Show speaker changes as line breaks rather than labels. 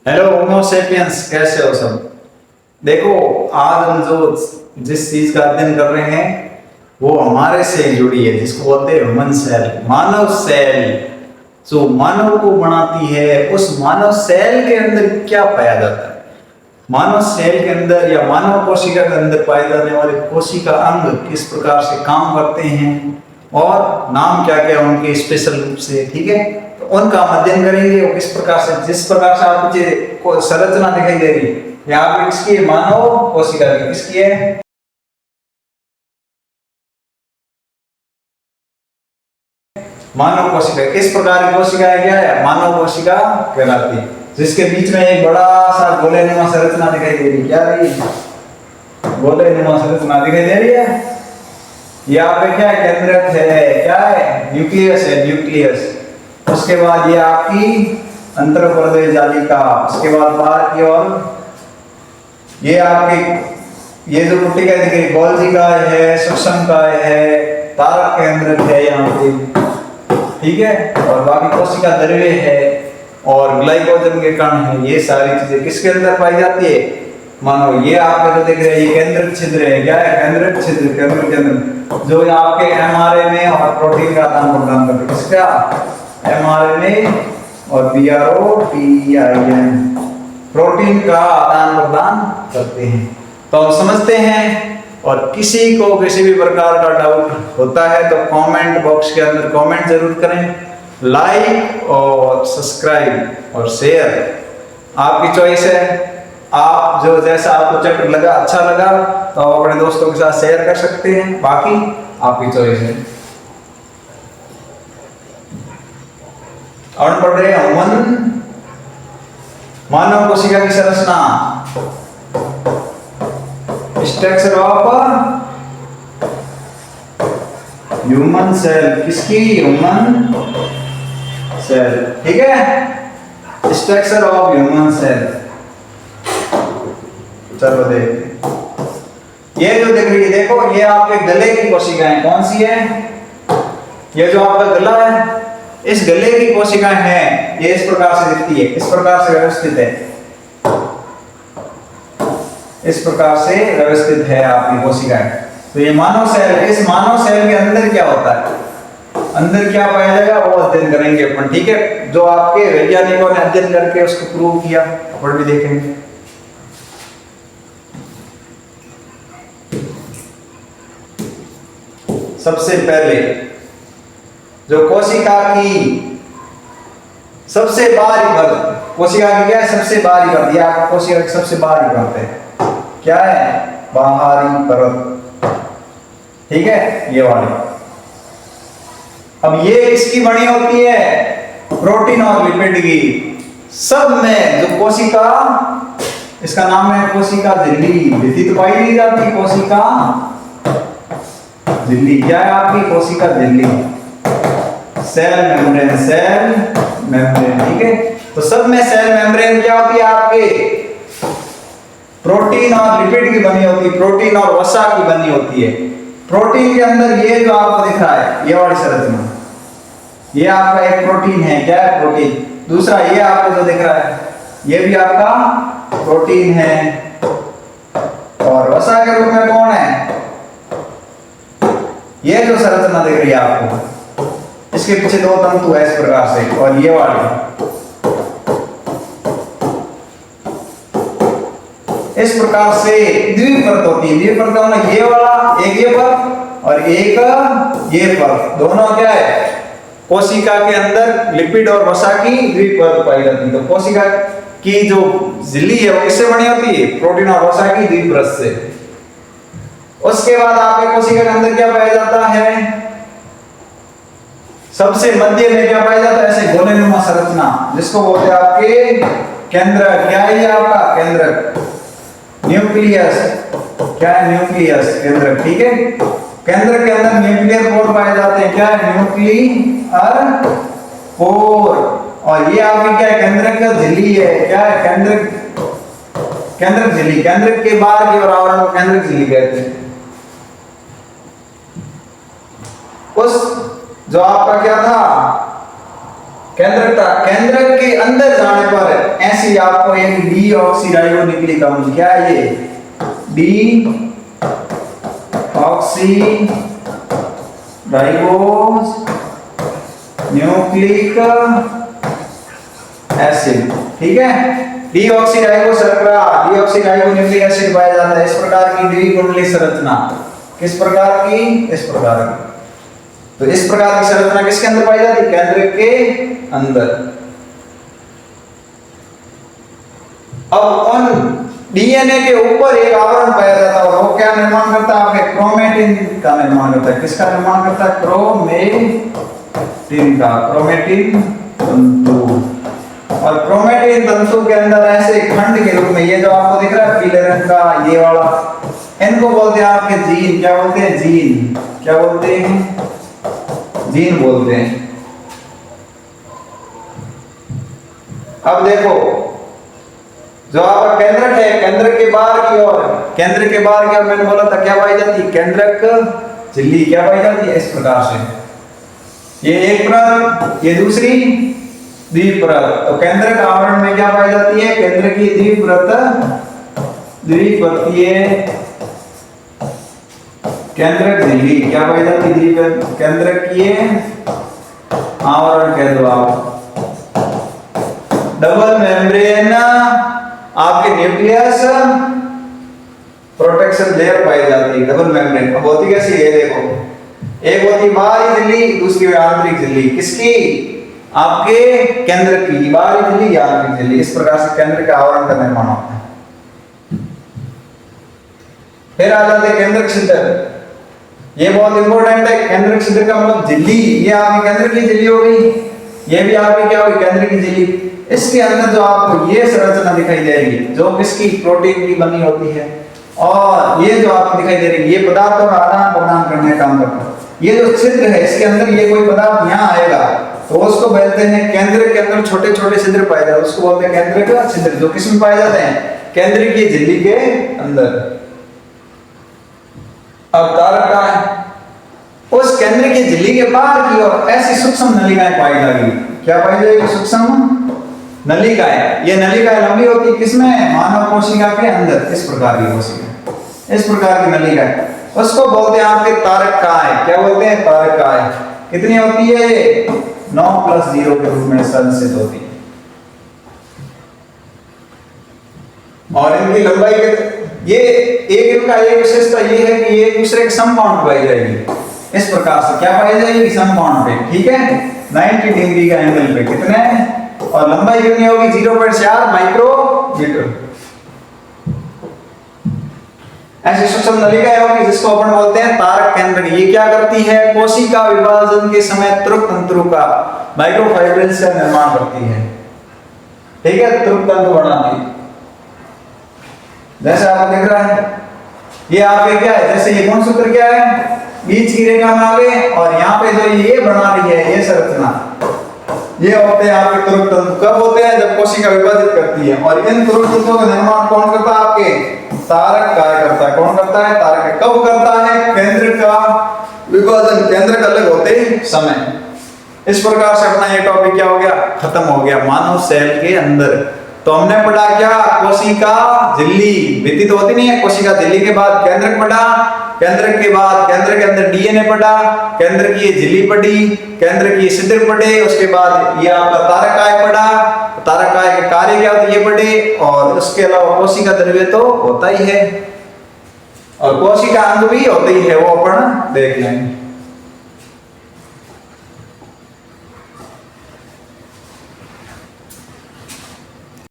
Hello होमो sapiens, कैसे हो सब। देखो, आज हम जो जिस चीज का अध्ययन कर रहे हैं वो हमारे से जुड़ी है, जिसको बोलते हैं ह्यूमन सेल, मानव सेल। जो मानव को बनाती है, उस मानव सेल के अंदर क्या पाया जाता है। मानव सेल के अंदर या मानव कोशिका के अंदर पाए जाने वाले कोशिका अंग किस प्रकार से काम करते हैं और नाम क्या क्या उनके स्पेशल रूप से, ठीक है। तो उनका हम अध्ययन करेंगे। वो किस प्रकार से, जिस प्रकार से आपको को संरचना दिखाई दे रही है यहाँ पे किसकी है, मानव कोशिका की। किसकी है? मानव कोशिका। किस प्रकार की कोशिका है, क्या है, मानव कोशिका कहलाती है। जिसके बीच में एक बड़ा सा गोलेनुमा संरचना दिखाई दे रही है। क्या रही है? गोलेनुमा संरचना दिखाई दे रही है। यहाँ पे क्या केंद्रक है, क्या है, न्यूक्लियस है, न्यूक्लियस। उसके बाद ये आपकी अंतरपर्दय जालिका। उसके बाद बाहर की ओर ये आपकी ये जो पुट्टिका दिख रही, गोल्जी का है, सूक्ष्म का है, तारक केंद्रक है यहाँ पे, ठीक है। और बाकी कोशिका द्रव्य है और ग्लाइकोजन के कण है। ये सारी चीजें किसके अंदर पाई जाती है, मानो। ये आपके जो दिख रहे हैं ये केंद्रक छिद्र है। क्या है? केंद्रक छिद्र। केंद्रक के अंदर जो आपके एमआरएनए और प्रोटीन का आदान प्रदान करते हैं। किसका? एमआरएनए और प्रोटीन, प्रोटीन का आदान प्रदान करते हैं। तो हम समझते हैं। और किसी को किसी भी प्रकार का डाउट होता है तो कमेंट बॉक्स के अंदर कमेंट जरूर करें। लाइक और सब्सक्राइब और शेयर आपकी चॉइस है। आप जो जैसा आपको चैप्टर लगा, अच्छा लगा, तो आप अपने दोस्तों के साथ शेयर कर सकते हैं। बाकी आपकी चॉइस है। और पढ़ रहे हैं ह्यूमन, मानव कोशिका की संरचना, स्ट्रक्चर ऑफ ह्यूमन सेल। किसकी? ह्यूमन सेल, ठीक है। Structure of human cell. चलो देखते हैं। ये जो दिख रही है, देखो, ये आपके गले की कोशिकाएं कौन सी है? ये जो आपका गला है, इस गले की कोशिकाएं हैं। ये इस प्रकार से दिखती है, इस प्रकार से व्यवस्थित है, इस प्रकार से व्यवस्थित है आपकी कोशिकाएं। तो ये मानव सेल है। इस मानव सेल के अंदर क्या होता है, अंदर क्या पाया जाएगा, वो अध्ययन करेंगे अपन, ठीक है। जो आपके वैज्ञानिकों ने अध्ययन करके उसको प्रूव किया, और भी देखेंगे। सबसे पहले जो कोशिका की सबसे बाहरी परत, कोशिका की क्या है, सबसे बाहरी परत। यह आपको कोशिका की सबसे बाहरी परत है। क्या है? बाहरी परत, ठीक है, ये वाली। अब ये किसकी बनी होती है? प्रोटीन और लिपिड की। सब में जो कोशिका, इसका नाम है कोशिका झिल्ली। भित्ति तो पाई नहीं जाती, कोशिका झिल्ली। क्या है आपकी कोशिका झिल्ली? सेल मेम्ब्रेन, सेल मेम्ब्रेन, ठीक है। तो सब में सेल मेम्ब्रेन क्या होती है आपके? प्रोटीन और लिपिड की बनी होती है, प्रोटीन और वसा की बनी होती है। प्रोटीन के अंदर ये जो आपको दिख रहा है, ये वाली संरचना, ये आपका एक प्रोटीन है। क्या है? प्रोटीन। दूसरा ये आपको जो दिख रहा है, ये भी आपका प्रोटीन है। और वसा के रूप में कौन है? ये जो संरचना दिख रही है आपको, इसके पीछे दो तंतु है इस प्रकार से, और ये वाली इस प्रकार से द्विपरत होती है। द्विपरत में ये वाला, एक ये परत और एक ये परत, दोनों क्या है? कोशिका के अंदर लिपिड और वसा की द्विपरत पाई जाती है। तो कोशिका की जो झिल्ली है वो किससे बनी होती है? प्रोटीन और वसा की द्विपरत से। उसके बाद आपके कोशिका के अंदर क्या पाया जाता है? सबसे मध्य में क्या पाया जाता है? ऐसे गोलेनुमा संरचना, जिसको बोलते हैं आपके केंद्रक। क्या है ये आपका? केंद्रक, न्यूक्लियस। क्या है? न्यूक्लियस, केंद्रक, ठीक है। केंद्रक के अंदर न्यूक्लियर पोर पाए जाते हैं। क्या है? Nuclear pore. और ये आपकी क्या है? केंद्रक का झिल्ली है। क्या है? केंद्रक, केंद्रक झिल्ली। केंद्रक के बाहर की ओर आवरण को केंद्रक झिल्ली कहते हैं। उस जो आपका क्या था, केंद्रकता, केंद्रक के अंदर जाने पर ऐसी आपको एक डीऑक्सीराइबो न्यूक्लिक अम्ल, क्या है ये डीऑक्सीराइबोस न्यूक्लिक एसिड, ठीक है। डीऑक्सीराइबो शर्करा, डीऑक्सीराइबो न्यूक्लिक एसिड पाया जाता है। इस प्रकार की द्विकुंडली संरचना, किस प्रकार की, इस प्रकार की। तो इस प्रकार की संरचना किसके अंदर पाई जाती है, केंद्र के अंदर। अब उन डीएनए के ऊपर एक आवरण पाया जाता है और वो क्या निर्माण करता है, आपके क्रोमेटिन का निर्माण करता है। किसका निर्माण करता है, क्रोमेटिन का, क्रोमेटिन तंतु। और क्रोमेटिन तंतु के अंदर ऐसे खंड के रूप में, ये जो आपको दिख रहा है पीले रंग का ये वाला, इनको बोलते हैं आपके जीन। क्या बोलते हैं, जीन। क्या बोलते हैं, जीन बोलते हैं। अब देखो जो आपका केंद्रक है, केंद्र के बाहर की ओर, केंद्र के बाहर की ओर मैंने बोला था क्या पाई जाती है, केंद्रक झिल्ली क्या पाई जाती है, इस प्रकार से। ये एक परत, ये दूसरी द्विपरत। तो केंद्रक आवरण में क्या पाई जाती है, केंद्र की द्विपरत, द्विपरतीय केंद्रक झिल्ली क्या पाई जाती है, केंद्रकीय आवरण कह दो आप। डबल मेम्ब्रेन आपके न्यूक्लियस प्रोटेक्शन लेयर पाई जाती है, डबल मेम्ब्रेन। अब होती कैसी है, देखो एक होती बाहरी झिल्ली, दूसरी आंतरिक झिल्ली। किसकी, आपके केंद्र की बाहरी झिल्ली, आंतरिक झिल्ली। इस प्रकार से केंद्र के आवरण का निर्माण होता है। फिर आ जाते केंद्रक छिद्र। ये बहुत इंपॉर्टेंट है। केंद्रक छिद्र का मतलब झिल्ली, ये आपकी केंद्र की झिल्ली हो गई, ये भी आपकी क्या होगी, केंद्र की झिल्ली। इसके अंदर जो आपको ये संरचना दिखाई देगी, जो किसकी, प्रोटीन की बनी होती है। और ये जो आपको दिखाई दे रही है, ये पदार्थों का आदान प्रदान करने का काम करता है। ये जो छिद्र है, इसके अंदर ये कोई पदार्थ यहाँ आएगा तो उसको बोलते हैं, केंद्र के अंदर छोटे छोटे छिद्र पाए जाते हैं, उसको बोलते हैं केंद्र का छिद्र। जो किसमें पाए जाते हैं, केंद्र की झिल्ली के अंदर। अब तारक का है, उस केंद्र की झिल्ली के बाहर की ओर ऐसी सूक्ष्म नलिकाएं पाई जाएगी। क्या पाई जाएगी, सूक्ष्म नलिकाएं। ये नलिकाएं लंबी होती है किसमें, मानव कोशिका के अंदर। इस प्रकार की कोशिका, इस प्रकार की नलिकाएं, उसको बोलते हैं आपके तारकाएं। क्या बोलते हैं, तारकाएं। कितनी होती है, 9+0 के रूप में संचित होती है। और इनकी लंबाई, ये एक इनका एक विशेषता ये है कि ये एक दूसरे के समबाहु पाई जाएगी। इस प्रकार से क्या पाई जाएगी, समबाहु पे, ठीक है, 90 डिग्री का एंगल पे। कितने, और लंबाई कितनी होगी, 0.4 माइक्रोमीटर। ऐसी सूक्ष्म नलिकाएं होगी जिसको अपन बोलते हैं तारक केंद्र। ये क्या करती है, कोशिका विभाजन के समय त्वरक तंतु का, माइक्रोफाइब्रिल्स का निर्माण करती है, ठीक है, त्वरक तंतु बनाती है। जैसे आप देख रहे हैं, ये आपके क्या है, जैसे ये कौन सूत्र क्या है, बीच की रेखा में आ गए, और यहाँ पे जो ये बना रही है ये संरचना, ये होते हैं आपके त्वरक तंतु। कब होते हैं, जब कोशिका विभाजित करती है। और इन त्वरक तंतुओं का निर्माण कौन करता है, आपके तारक काय करता है। कौन करता है, तारक। कब करता है, केंद्र का विभाजन, केंद्र अलग होते समय। इस प्रकार से अपना ये टॉपिक क्या हो गया, खत्म हो गया, मानव सेल के अंदर। तो हमने पढ़ा क्या, कोशिका झिल्ली, भित्ति होती नहीं है, कोशिका झिल्ली के बाद केंद्रक पढ़ा, केंद्र के बाद केंद्र के अंदर डीएनए पढ़ा, केंद्र की झिल्ली पढ़ी, केंद्र की छिद्र पढ़े, उसके बाद ये आपका तारकाय पढ़ा, तारकाय के कार्य क्या होते ये पढ़े। और उसके अलावा कोशिका द्रव्य तो होता ही है, और कोशिका अंग भी होते ही है, वो अपन देख लेंगे।